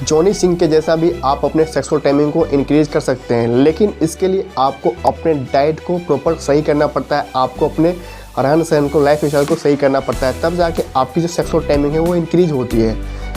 Johnny Singh के जैसा भी आप अपने सेक्सुअल टाइमिंग को इंक्रीज कर सकते हैं, लेकिन इसके लिए आपको अपने डाइट को प्रॉपर सही करना पड़ता है, आपको अपने रहन सहन को, लाइफ स्टाइल को सही करना पड़ता है, तब जाके आपकी जो सेक्सुअल टाइमिंग है वो इंक्रीज होती है।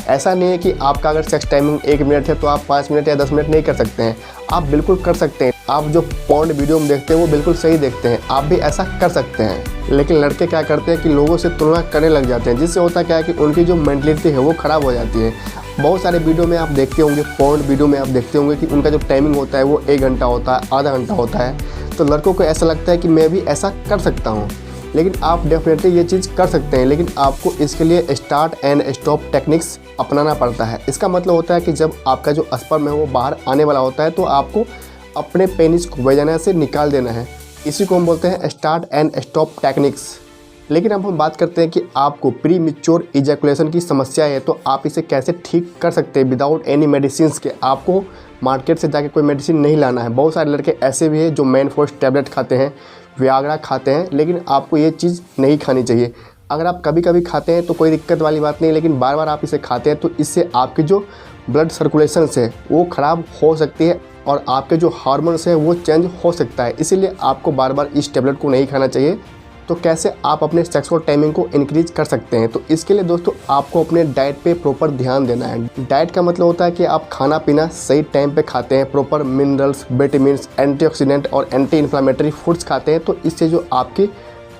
ऐसा नहीं है कि आपका अगर सेक्स टाइमिंग 1 मिनट है तो आप 5 मिनट या 10 मिनट नहीं कर सकते हैं, आप बिल्कुल कर सकते हैं। आप जो पॉर्न वीडियो में देखते हैं वो बिल्कुल सही देखते हैं, आप भी ऐसा कर सकते हैं। लेकिन लड़के क्या करते हैं कि लोगों से तुलना करने लग जाते हैं, जिससे होता क्या है कि उनकी जो मेंटलिटी है वो ख़राब हो जाती है। बहुत सारे वीडियो में आप देखते होंगे, पॉर्न वीडियो में आप देखते होंगे कि उनका जो टाइमिंग होता है वो 1 घंटा होता है, आधा घंटा होता है। तो लड़कों को ऐसा लगता है कि मैं भी ऐसा कर सकता हूँ, लेकिन आप डेफिनेटली ये चीज़ कर सकते हैं, लेकिन आपको इसके लिए स्टार्ट एंड स्टॉप टेक्निक्स अपनाना पड़ता है। इसका मतलब होता है कि जब आपका जो स्पर्म है वो बाहर आने वाला होता है तो आपको अपने पेनिस को वजाइना से निकाल देना है। इसी को हम बोलते हैं स्टार्ट एंड स्टॉप टेक्निक्स। लेकिन अब हम बात करते हैं कि आपको प्री मैच्योर इजैकुलेशन की समस्या है तो आप इसे कैसे ठीक कर सकते हैं विदाउट एनी मेडिसिन के। आपको मार्केट से जाके कोई मेडिसिन नहीं लाना है। बहुत सारे लड़के ऐसे भी हैं जो मेनफोर्स टैबलेट खाते हैं, वियाग्रा खाते हैं, लेकिन आपको ये चीज़ नहीं खानी चाहिए। अगर आप कभी कभी खाते हैं तो कोई दिक्कत वाली बात नहीं, लेकिन बार बार आप इसे खाते हैं तो इससे आपकी जो ब्लड सर्कुलेशन है वो ख़राब हो सकती है और आपके जो हार्मोन्स हैं वो चेंज हो सकता है। इसीलिए आपको बार बार इस टैबलेट को नहीं खाना चाहिए। तो कैसे आप अपने सेक्सुअल टाइमिंग को इंक्रीज कर सकते हैं? तो इसके लिए दोस्तों आपको अपने डाइट पे प्रॉपर ध्यान देना है। डाइट का मतलब होता है कि आप खाना पीना सही टाइम पे खाते हैं, प्रॉपर मिनरल्स, विटामिन्स, एंटीऑक्सीडेंट और एंटी इन्फ्लामेटरी फूड्स खाते हैं, तो इससे जो आपकी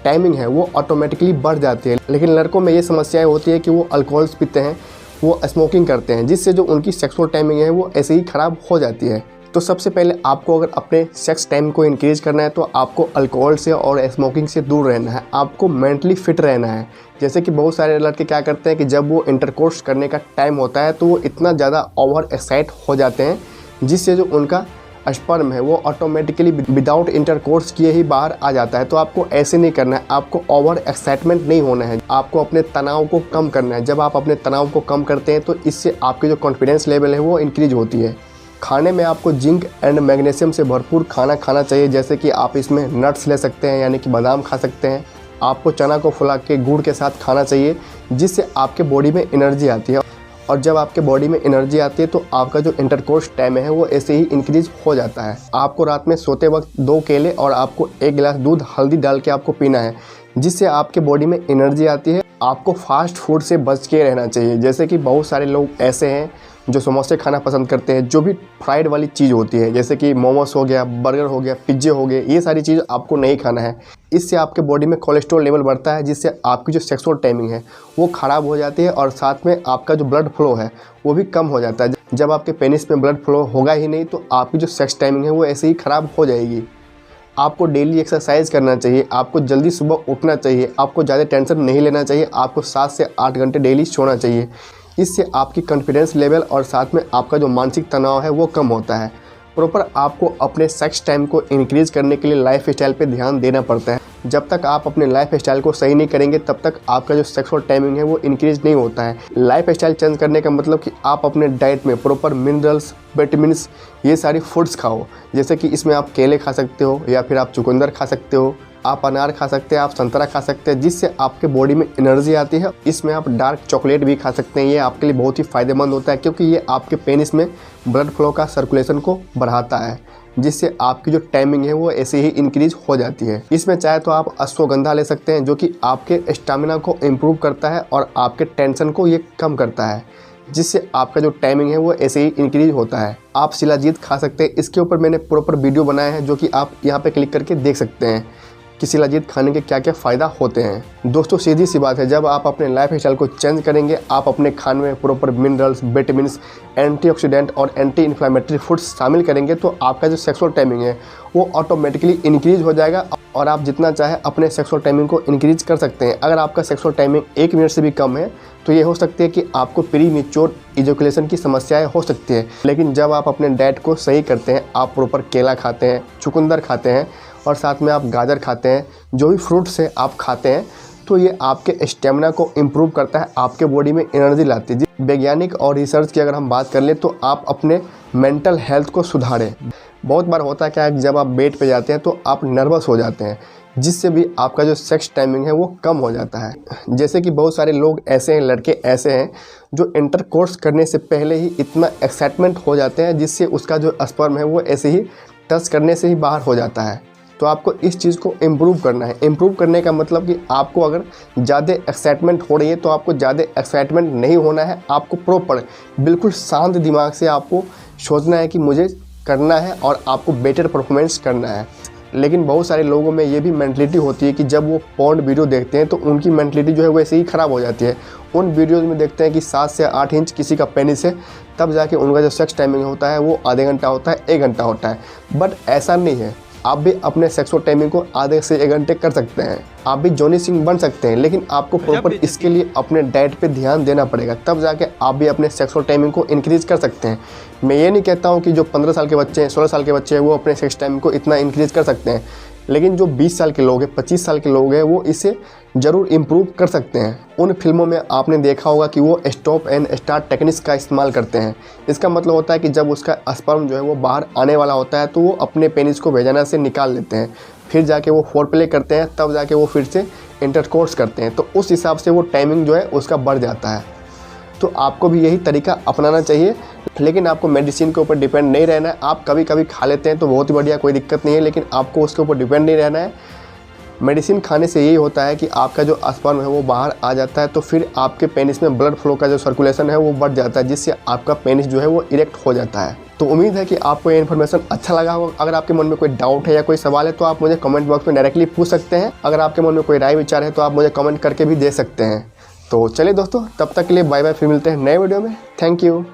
टाइमिंग है वो ऑटोमेटिकली बढ़ जाती है। लेकिन लड़कों में ये समस्याएं होती है कि वो अल्कोहल्स पीते हैं, वो स्मोकिंग करते हैं, जिससे जो उनकी सेक्सुअल टाइमिंग है वो ऐसे ही ख़राब हो जाती है। तो सबसे पहले आपको अगर अपने सेक्स टाइम को इंक्रीज करना है तो आपको अल्कोहल से और स्मोकिंग से दूर रहना है, आपको मेंटली फिट रहना है। जैसे कि बहुत सारे लड़के क्या करते हैं कि जब वो इंटरकोर्स करने का टाइम होता है तो वो इतना ज़्यादा ओवर एक्साइट हो जाते हैं, जिससे जो उनका स्पर्म है वो ऑटोमेटिकली विदाउट इंटरकोर्स किए ही बाहर आ जाता है। तो आपको ऐसे नहीं करना है, आपको ओवर एक्साइटमेंट नहीं होना है, आपको अपने तनाव को कम करना है। जब आप अपने तनाव को कम करते हैं तो इससे आपकी जो कॉन्फिडेंस लेवल है वो इंक्रीज होती है। खाने में आपको जिंक एंड मैग्नीशियम से भरपूर खाना खाना चाहिए, जैसे कि आप इसमें नट्स ले सकते हैं, यानी कि बादाम खा सकते हैं। आपको चना को फुला के गुड़ के साथ खाना चाहिए, जिससे आपके बॉडी में एनर्जी आती है, और जब आपके बॉडी में एनर्जी आती है तो आपका जो इंटरकोर्स टाइम है वो ऐसे ही इंक्रीज हो जाता है। आपको रात में सोते वक्त 2 केले और आपको 1 गिलास दूध हल्दी डाल के आपको पीना है, जिससे आपके बॉडी में एनर्जी आती है। आपको फास्ट फूड से बच के रहना चाहिए, जैसे कि बहुत सारे लोग ऐसे हैं जो समोसे खाना पसंद करते हैं, जो भी फ्राइड वाली चीज़ होती है, जैसे कि मोमोस हो गया, बर्गर हो गया, पिज्जे हो गए, ये सारी चीज़ आपको नहीं खाना है। इससे आपके बॉडी में कोलेस्ट्रॉल लेवल बढ़ता है, जिससे आपकी जो सेक्सुअल टाइमिंग है वो ख़राब हो जाती है, और साथ में आपका जो ब्लड फ्लो है वो भी कम हो जाता है। जब आपके पेनिस में ब्लड फ्लो होगा ही नहीं तो आपकी जो सेक्स टाइमिंग है वो ऐसे ही ख़राब हो जाएगी। आपको डेली एक्सरसाइज करना चाहिए, आपको जल्दी सुबह उठना चाहिए, आपको ज़्यादा टेंशन नहीं लेना चाहिए, आपको 7 से 8 घंटे डेली सोना चाहिए। इससे आपकी कॉन्फिडेंस लेवल और साथ में आपका जो मानसिक तनाव है वो कम होता है। प्रॉपर आपको अपने सेक्स टाइम को इंक्रीज़ करने के लिए लाइफ स्टाइल पे ध्यान देना पड़ता है। जब तक आप अपने लाइफ स्टाइल को सही नहीं करेंगे तब तक आपका जो सेक्सुअल टाइमिंग है वो इंक्रीज़ नहीं होता है। लाइफ स्टाइल चेंज करने का मतलब कि आप अपने डाइट में प्रॉपर मिनरल्स, विटामिन्स, ये सारी फूड्स खाओ, जैसे कि इसमें आप केले खा सकते हो, या फिर आप चुकंदर खा सकते हो, आप अनार खा सकते हैं, आप संतरा खा सकते हैं, जिससे आपके बॉडी में एनर्जी आती है। इसमें आप डार्क चॉकलेट भी खा सकते हैं, ये आपके लिए बहुत ही फ़ायदेमंद होता है, क्योंकि ये आपके पेनिस में ब्लड फ्लो का सर्कुलेशन को बढ़ाता है, जिससे आपकी जो टाइमिंग है वो ऐसे ही इंक्रीज हो जाती है। इसमें चाहे तो आप अश्वगंधा ले सकते हैं, जो कि आपके स्टेमिना को इम्प्रूव करता है और आपके टेंशन को ये कम करता है, जिससे आपका जो टाइमिंग है वो ऐसे ही इंक्रीज होता है। आप शिलाजीत खा सकते हैं, इसके ऊपर मैंने प्रॉपर वीडियो बनाया है, जो कि आप यहाँ पे क्लिक करके देख सकते हैं कि शिलाजीत खाने के क्या क्या फ़ायदा होते हैं। दोस्तों सीधी सी बात है, जब आप अपने लाइफ स्टाइल को चेंज करेंगे, आप अपने खाने में प्रॉपर मिनरल्स, विटामिन्स, एंटीऑक्सीडेंट और एंटी इन्फ्लामेटरी फूड्स शामिल करेंगे तो आपका जो सेक्सुअल टाइमिंग है वो ऑटोमेटिकली इंक्रीज हो जाएगा, और आप जितना चाहे अपने सेक्सुअल टाइमिंग को इंक्रीज कर सकते हैं। अगर आपका सेक्सुअल टाइमिंग 1 मिनट से भी कम है तो ये हो सकती है कि आपको प्री मैच्योर इजैकुलेशन की समस्याएं हो सकती है। लेकिन जब आप अपने डाइट को सही करते हैं, आप प्रॉपर केला खाते हैं, चुकंदर खाते हैं और साथ में आप गाजर खाते हैं, जो भी फ्रूट्स है आप खाते हैं, तो ये आपके स्टेमिना को इम्प्रूव करता है, आपके बॉडी में एनर्जी लाती है। वैज्ञानिक और रिसर्च की अगर हम बात कर लें तो आप अपने मेंटल हेल्थ को सुधारें। बहुत बार होता है क्या है, जब आप बेड पे जाते हैं तो आप नर्वस हो जाते हैं, जिससे भी आपका जो सेक्स टाइमिंग है वो कम हो जाता है। जैसे कि बहुत सारे लोग ऐसे हैं, लड़के ऐसे हैं जो इंटरकोर्स करने से पहले ही इतना एक्साइटमेंट हो जाते हैं जिससे उसका जो स्पर्म है वो ऐसे ही टच करने से ही बाहर हो जाता है। तो आपको इस चीज़ को इम्प्रूव करना है। इम्प्रूव करने का मतलब कि आपको अगर ज़्यादा एक्साइटमेंट हो रही है तो आपको ज़्यादा एक्साइटमेंट नहीं होना है। आपको प्रॉपर बिल्कुल शांत दिमाग से आपको सोचना है कि मुझे करना है और आपको बेटर परफॉर्मेंस करना है। लेकिन बहुत सारे लोगों में ये भी मेंटलिटी होती है कि जब वो पॉर्न वीडियो देखते हैं तो उनकी मेंटलिटी जो है वैसे ही ख़राब हो जाती है। उन वीडियोज़ में देखते हैं कि 7 से 8 इंच किसी का पेनिस है, तब जाके उनका जो सेक्स टाइमिंग होता है वो आधे घंटा होता है, 1 घंटा होता है। बट ऐसा नहीं है, आप भी अपने सेक्सुअल टाइमिंग को आधे से 1 घंटे कर सकते हैं। आप भी जॉनी सिंह बन सकते हैं, लेकिन आपको प्रॉपर इसके लिए अपने डाइट पे ध्यान देना पड़ेगा, तब जाके आप भी अपने सेक्सुअल टाइमिंग को इंक्रीज़ कर सकते हैं। मैं ये नहीं कहता हूँ कि जो 15 साल के बच्चे हैं, 16 साल के बच्चे हैं वो अपने सेक्स टाइमिंग को इतना इंक्रीज़ कर सकते हैं, लेकिन जो 20 साल के लोग हैं, 25 साल के लोग हैं, वो इसे ज़रूर इम्प्रूव कर सकते हैं। उन फिल्मों में आपने देखा होगा कि वो स्टॉप एंड स्टार्ट टेक्निक्स का इस्तेमाल करते हैं। इसका मतलब होता है कि जब उसका स्पर्म जो है वो बाहर आने वाला होता है तो वो अपने पेनिस को वेजाइना से निकाल लेते हैं, फिर जाके वो फोरप्ले करते हैं, तब जाके वो फिर से इंटरकोर्स करते हैं। तो उस हिसाब से वो टाइमिंग जो है उसका बढ़ जाता है। तो आपको भी यही तरीका अपनाना चाहिए, लेकिन आपको मेडिसिन के ऊपर डिपेंड नहीं रहना है। आप कभी कभी खा लेते हैं तो बहुत ही बढ़िया, कोई दिक्कत नहीं है, लेकिन आपको उसके ऊपर डिपेंड नहीं रहना है। मेडिसिन खाने से यही होता है कि आपका जो स्पर्म है वो बाहर आ जाता है, तो फिर आपके पेनिस में ब्लड फ्लो का जो सर्कुलेशन है वो बढ़ जाता है, जिससे आपका पेनिस जो है वो इरेक्ट हो जाता है। तो उम्मीद है कि आपको ये इन्फॉर्मेशन अच्छा लगा होगा। अगर आपके मन में कोई डाउट है या कोई सवाल है तो आप मुझे कमेंट बॉक्स में डायरेक्टली पूछ सकते हैं। अगर आपके मन में कोई राय विचार है तो आप मुझे कमेंट करके भी दे सकते हैं। तो चलिए दोस्तों, तब तक के लिए बाय बाय, फिर मिलते हैं नए वीडियो में। Thank you.